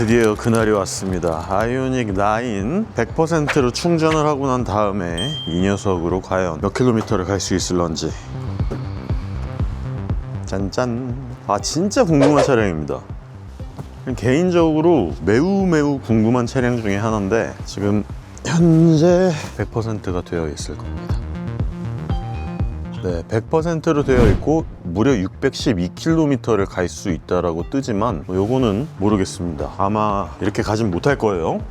드디어 그날이 왔습니다. 아이오닉 9 100%로 충전을 하고 난 다음에 이 녀석으로 과연 몇 킬로미터를 갈 수 있을런지. 짠짠. 아, 진짜 궁금한 차량입니다. 개인적으로 매우 궁금한 차량 중에 하나인데 지금 현재 100%가 되어 있을 겁니다. 네, 100%로 되어 있고 무려 612km를 갈 수 있다라고 뜨지만 요거는 모르겠습니다. 아마 이렇게 가진 못할 거예요.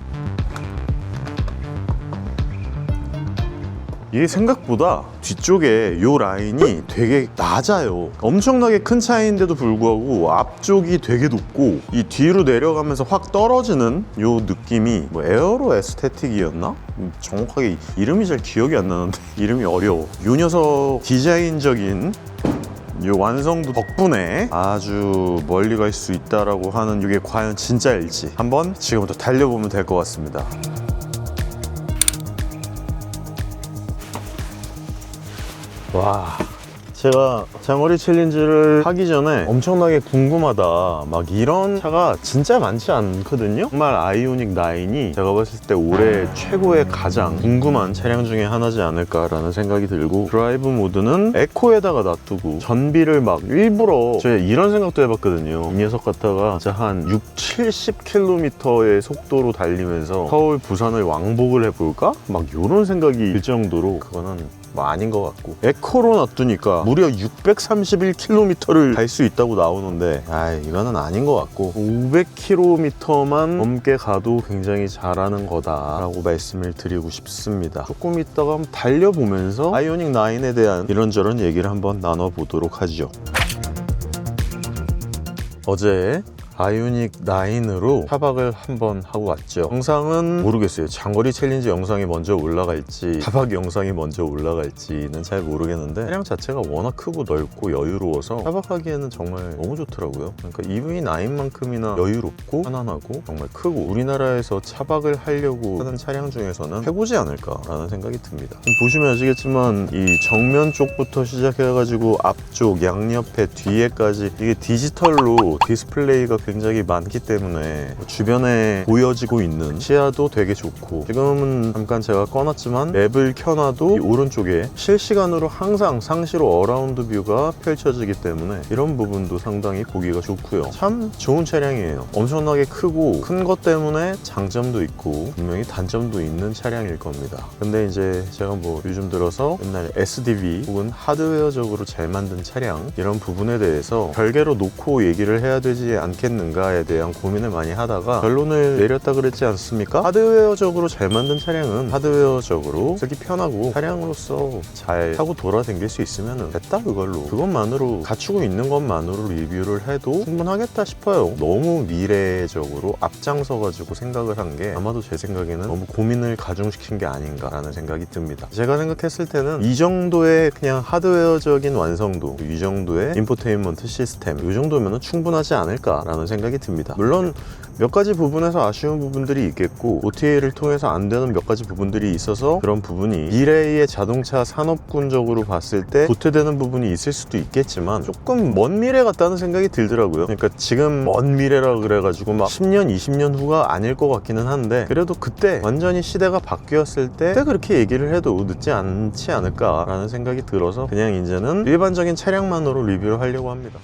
이게 생각보다 뒤쪽에 요 라인이 되게 낮아요. 엄청나게 큰 차이인데도 불구하고 앞쪽이 되게 높고 이 뒤로 내려가면서 확 떨어지는 요 느낌이 뭐 에어로 에스테틱이었나? 정확하게 이름이 잘 기억이 안 나는데 이름이 어려워. 요 녀석 디자인적인 이 완성도 덕분에 아주 멀리 갈 수 있다라고 하는 이게 과연 진짜일지 한번 지금부터 달려보면 될 것 같습니다. 와, 제가 장거리 챌린지를 하기 전에 엄청나게 궁금하다, 막 이런 차가 진짜 많지 않거든요. 정말 아이오닉 9이 제가 봤을 때 올해 최고의 가장 궁금한 차량 중에 하나지 않을까라는 생각이 들고, 드라이브 모드는 에코에다가 놔두고 전비를 막 일부러, 제가 이런 생각도 해봤거든요. 이 녀석 갖다가 진짜 한 70km의 속도로 달리면서 서울 부산을 왕복을 해볼까? 막 이런 생각이 들 정도로 그거는 뭐 아닌 것 같고, 에코로 놔두니까 무려 631km를 갈 수 있다고 나오는데 이거는 아닌 것 같고, 500km만 넘게 가도 굉장히 잘하는 거다라고 말씀을 드리고 싶습니다. 조금 이따가 한번 달려보면서 아이오닉 9에 대한 이런저런 얘기를 한번 나눠보도록 하죠. 어제 아이오닉 9으로 타박을 한번 하고 왔죠. 영상은 모르겠어요. 장거리 챌린지 영상이 먼저 올라갈지 타박 영상이 먼저 올라갈지는 잘 모르겠는데, 차량 자체가 워낙 크고 넓고 여유로워서 타박하기에는 정말 너무 좋더라고요. 그러니까 EV9만큼이나 여유롭고 편안하고 정말 크고, 우리나라에서 차박을 하려고 하는 차량 중에서는 최고지 않을까라는 생각이 듭니다. 보시면 아시겠지만 이 정면 쪽부터 시작해가지고 앞쪽, 양옆에, 뒤에까지 이게 디지털로 디스플레이가 굉장히 많기 때문에 주변에 보여지고 있는 시야도 되게 좋고, 지금은 잠깐 제가 꺼놨지만 맵을 켜놔도 이 오른쪽에 실시간으로 항상 상시로 어라운드 뷰가 펼쳐지기 때문에 이런 부분도 상당히 보기가 좋고요. 참 좋은 차량이에요. 엄청나게 크고 큰 것 때문에 장점도 있고 분명히 단점도 있는 차량일 겁니다. 근데 이제 제가 뭐 요즘 들어서 옛날 SDV 혹은 하드웨어적으로 잘 만든 차량, 이런 부분에 대해서 별개로 놓고 얘기를 해야 되지 않겠는가에 대한 고민을 많이 하다가 결론을 내렸다 그랬지 않습니까? 하드웨어적으로 잘 만든 차량은 하드웨어적으로 쓰기 편하고 차량으로서 잘 타고 돌아다닐 수 있으면 됐다. 그것만으로, 갖추고 있는 것만으로 리뷰를 해도 충분하겠다 싶어요. 너무 미래적으로 앞장서가지고 생각을 한 게 아마도 제 생각에는 너무 고민을 가중시킨 게 아닌가라는 생각이 듭니다. 제가 생각했을 때는 이 정도의 그냥 하드웨어적인 완성도, 이 정도의 인포테인먼트 시스템, 이 정도면 충분하지 않을까라는 생각이 듭니다. 물론 몇 가지 부분에서 아쉬운 부분들이 있겠고, OTA를 통해서 안 되는 몇 가지 부분들이 있어서 그런 부분이 미래의 자동차 산업군적으로 봤을 때 도태되는 부분이 있을 수도 있겠지만, 조금 먼 미래 같다는 생각이 들더라고요. 그러니까 지금 먼 미래라 그래가지고 막 10년, 20년 후가 아닐 것 같기는 한데, 그래도 그때 완전히 시대가 바뀌었을 때 그때 그렇게 얘기를 해도 늦지 않지 않을까라는 생각이 들어서 그냥 이제는 일반적인 차량만으로 리뷰를 하려고 합니다.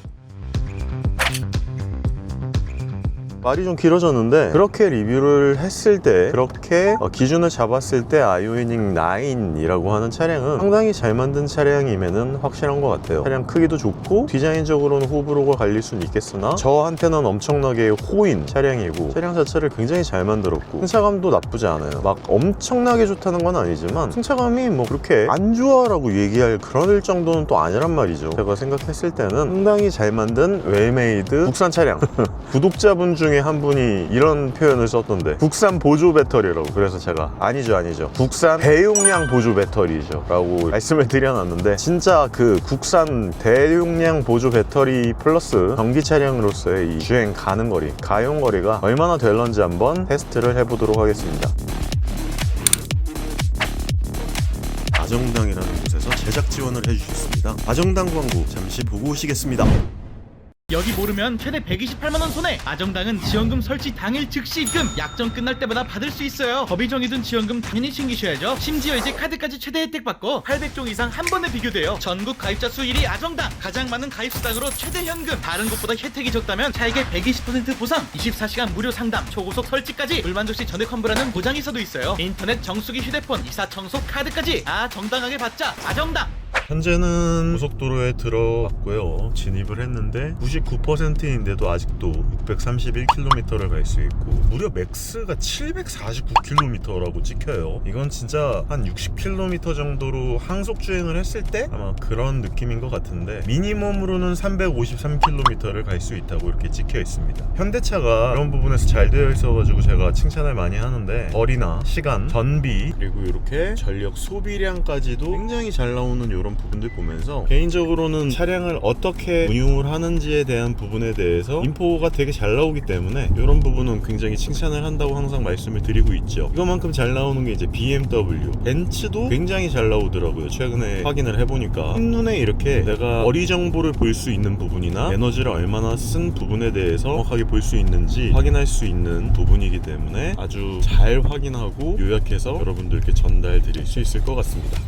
말이 좀 길어졌는데, 그렇게 리뷰를 했을 때, 그렇게 기준을 잡았을 때 아이오닉 9이라고 하는 차량은 상당히 잘 만든 차량임에는 확실한 것 같아요. 차량 크기도 좋고 디자인적으로는 호불호가 갈릴 수는 있겠으나 저한테는 엄청나게 호인 차량이고, 차량 자체를 굉장히 잘 만들었고 승차감도 나쁘지 않아요. 막 엄청나게 좋다는 건 아니지만 승차감이 뭐 그렇게 안 좋아라고 얘기할 그럴 정도는 또 아니란 말이죠. 제가 생각했을 때는 상당히 잘 만든 웰메이드 국산 차량. 구독자분 중에 한 분이 이런 표현을 썼던데, 국산 보조 배터리라고. 그래서 제가 아니죠 국산 대용량 보조 배터리죠 라고 말씀을 드려놨는데, 진짜 그 국산 대용량 보조 배터리 플러스 전기 차량으로서의 이 주행 가는 거리, 가용 거리가 얼마나 될런지 한번 테스트를 해보도록 하겠습니다. 아정당이라는 곳에서 제작 지원을 해주셨습니다. 아정당 광고 잠시 보고 오시겠습니다. 여기 모르면 최대 128만원 손해. 아정당은 지원금 설치 당일 즉시 입금, 약정 끝날 때마다 받을 수 있어요. 법이 정해둔 지원금 당연히 챙기셔야죠. 심지어 이제 카드까지 최대 혜택 받고 800종 이상 한 번에 비교돼요. 전국 가입자 수 1위 아정당, 가장 많은 가입 수당으로 최대 현금. 다른 곳보다 혜택이 적다면 차액의 120% 보상, 24시간 무료 상담, 초고속 설치까지, 불만족시 전액 환불하는 보장이서도 있어요. 인터넷 정수기, 휴대폰, 이사 청소, 카드까지 정당하게 받자. 아정당. 현재는 고속도로에 들어왔고요. 진입을 했는데 99%인데도 아직도 631km를 갈 수 있고, 무려 맥스가 749km라고 찍혀요. 이건 진짜 한 60km 정도로 항속 주행을 했을 때 아마 그런 느낌인 것 같은데, 미니멈으로는 353km를 갈 수 있다고 이렇게 찍혀 있습니다. 현대차가 그런 부분에서 잘 되어 있어가지고 제가 칭찬을 많이 하는데, 거리나 시간, 전비, 그리고 이렇게 전력 소비량까지도 굉장히 잘 나오는 이런 부분들 보면서 개인적으로는 차량을 어떻게 운용을 하는지에 대한 부분에 대해서 인포가 되게 잘 나오기 때문에 이런 부분은 굉장히 칭찬을 한다고 항상 말씀을 드리고 있죠. 이것만큼 잘 나오는 게 이제 BMW, 벤츠도 굉장히 잘 나오더라고요. 최근에 확인을 해보니까 한눈에 이렇게 내가 거리 정보를 볼 수 있는 부분이나 에너지를 얼마나 쓴 부분에 대해서 정확하게 볼 수 있는지 확인할 수 있는 부분이기 때문에 아주 잘 확인하고 요약해서 여러분들께 전달 드릴 수 있을 것 같습니다.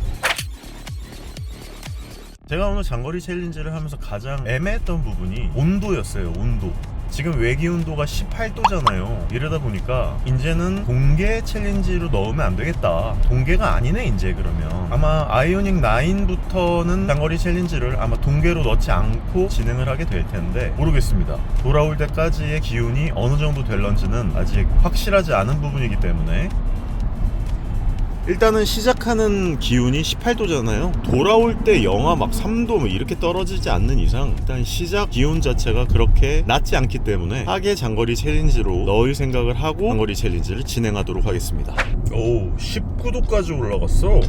제가 오늘 장거리 챌린지를 하면서 가장 애매했던 부분이 온도였어요. 온도. 지금 외기 온도가 18도잖아요. 이러다 보니까 이제는 동계 챌린지로 넣으면 안 되겠다. 동계가 아니네 이제. 그러면 아마 아이오닉 9부터는 장거리 챌린지를 아마 동계로 넣지 않고 진행을 하게 될 텐데, 모르겠습니다. 돌아올 때까지의 기온이 어느 정도 될런지는 아직 확실하지 않은 부분이기 때문에, 일단은 시작하는 기온이 18도잖아요. 돌아올 때 영하 막 3도 뭐 이렇게 떨어지지 않는 이상 일단 시작 기온 자체가 그렇게 낮지 않기 때문에 하계 장거리 챌린지로 넣을 생각을 하고 장거리 챌린지를 진행하도록 하겠습니다. 오, 19도까지 올라갔어.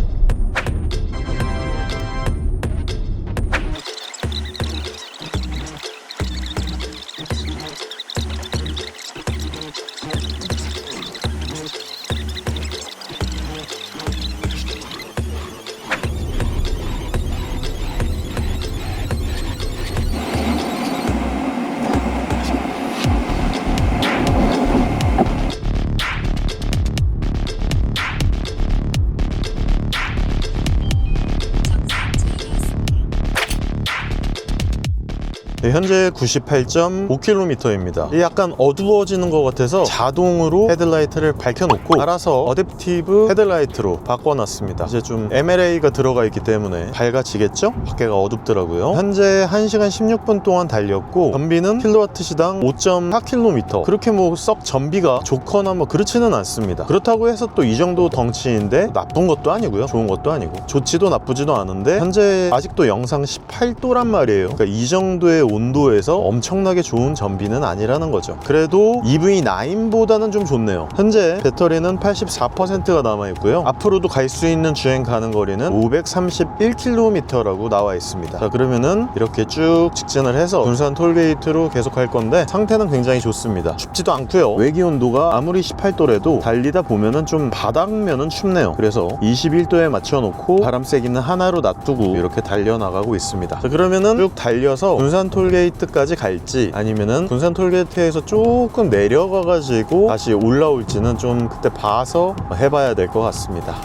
네, 현재 98.5km입니다. 약간 어두워지는 것 같아서 자동으로 헤드라이트를 밝혀놓고 알아서 어댑티브 헤드라이트로 바꿔놨습니다. 이제 좀 MLA가 들어가 있기 때문에 밝아지겠죠? 밖에가 어둡더라고요. 현재 1시간 16분 동안 달렸고, 전비는 킬로와트 시당 5.4km. 그렇게 뭐 썩 전비가 좋거나 뭐 그렇지는 않습니다. 그렇다고 해서 또 이 정도 덩치인데 나쁜 것도 아니고요, 좋은 것도 아니고, 좋지도 나쁘지도 않은데 현재 아직도 영상 18도란 말이에요. 그러니까 이 정도의 온도에서 엄청나게 좋은 전비는 아니라는 거죠. 그래도 EV9보다는 좀 좋네요. 현재 배터리는 84%가 남아있고요. 앞으로도 갈 수 있는 주행 가능 거리는 531km라고 나와 있습니다. 자, 그러면은 이렇게 쭉 직진을 해서 군산 톨게이트로 계속 갈 건데, 상태는 굉장히 좋습니다. 춥지도 않고요. 외기 온도가 아무리 18도래도 달리다 보면은 좀 바닥면은 춥네요. 그래서 21도에 맞춰놓고 바람 세기는 하나로 놔두고 이렇게 달려나가고 있습니다. 자, 그러면은 쭉 달려서 군산 톨게이트까지 갈지, 아니면은 군산 톨게이트에서 조금 내려가가지고 다시 올라올지는 좀 그때 봐서 해봐야 될 것 같습니다.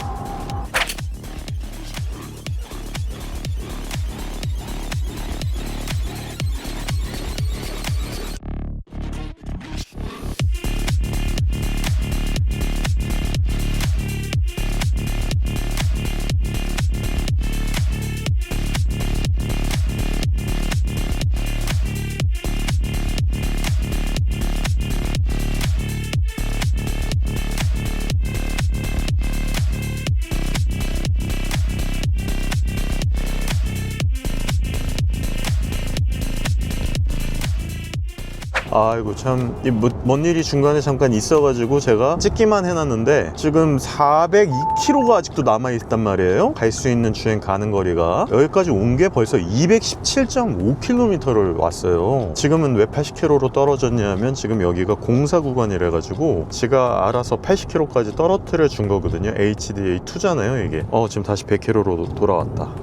아이고 참, 뭔 일이 중간에 잠깐 있어가지고 제가 찍기만 해놨는데 지금 402km가 아직도 남아있단 말이에요. 갈 수 있는 주행 가는 거리가 여기까지 온 게 벌써 217.5km를 왔어요. 지금은 왜 80km로 떨어졌냐면 지금 여기가 공사 구간이라 가지고 지가 알아서 80km까지 떨어뜨려 준 거거든요. HDA2잖아요 이게. 지금 다시 100km로 돌아왔다.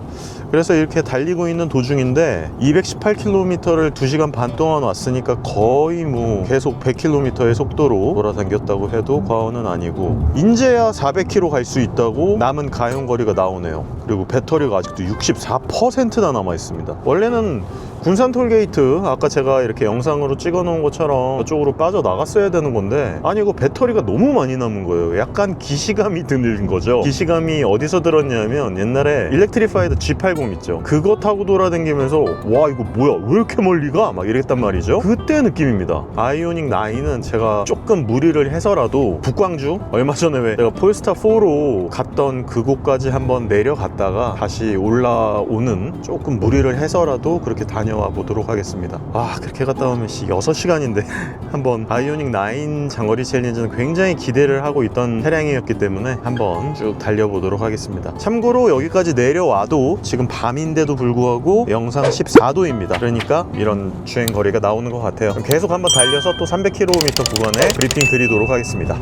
그래서 이렇게 달리고 있는 도중인데 218km를 2시간 반 동안 왔으니까 거의 뭐 계속 100km의 속도로 돌아다녔다고 해도 과언은 아니고, 인제야 400km 갈 수 있다고 남은 가용거리가 나오네요. 그리고 배터리가 아직도 64%나 남아 있습니다. 원래는 군산 톨게이트, 아까 제가 이렇게 영상으로 찍어 놓은 것처럼 저쪽으로 빠져나갔어야 되는 건데, 아니 이거 배터리가 너무 많이 남은 거예요. 약간 기시감이 드는 거죠. 기시감이 어디서 들었냐면, 옛날에 일렉트리파이드 G80 있죠, 그거 타고 돌아다니면서 와 이거 뭐야 왜 이렇게 멀리 가? 막 이랬단 말이죠. 그때 느낌입니다. 아이오닉 9은 제가 조금 무리를 해서라도 북광주, 얼마 전에 왜 제가 폴스타4로 갔던 그곳까지 한번 내려갔다가 다시 올라오는, 조금 무리를 해서라도 그렇게 다녀와 보도록 하겠습니다. 그렇게 갔다 오면 6시간인데 한번 아이오닉 9 장거리 챌린지는 굉장히 기대를 하고 있던 차량이었기 때문에 한번 쭉 달려보도록 하겠습니다. 참고로 여기까지 내려와도 지금 밤인데도 불구하고 영상 14도입니다. 그러니까 이런 주행 거리가 나오는 것 같아요. 계속 한번 달려서 또 300km 구간에 브리핑 드리도록 하겠습니다.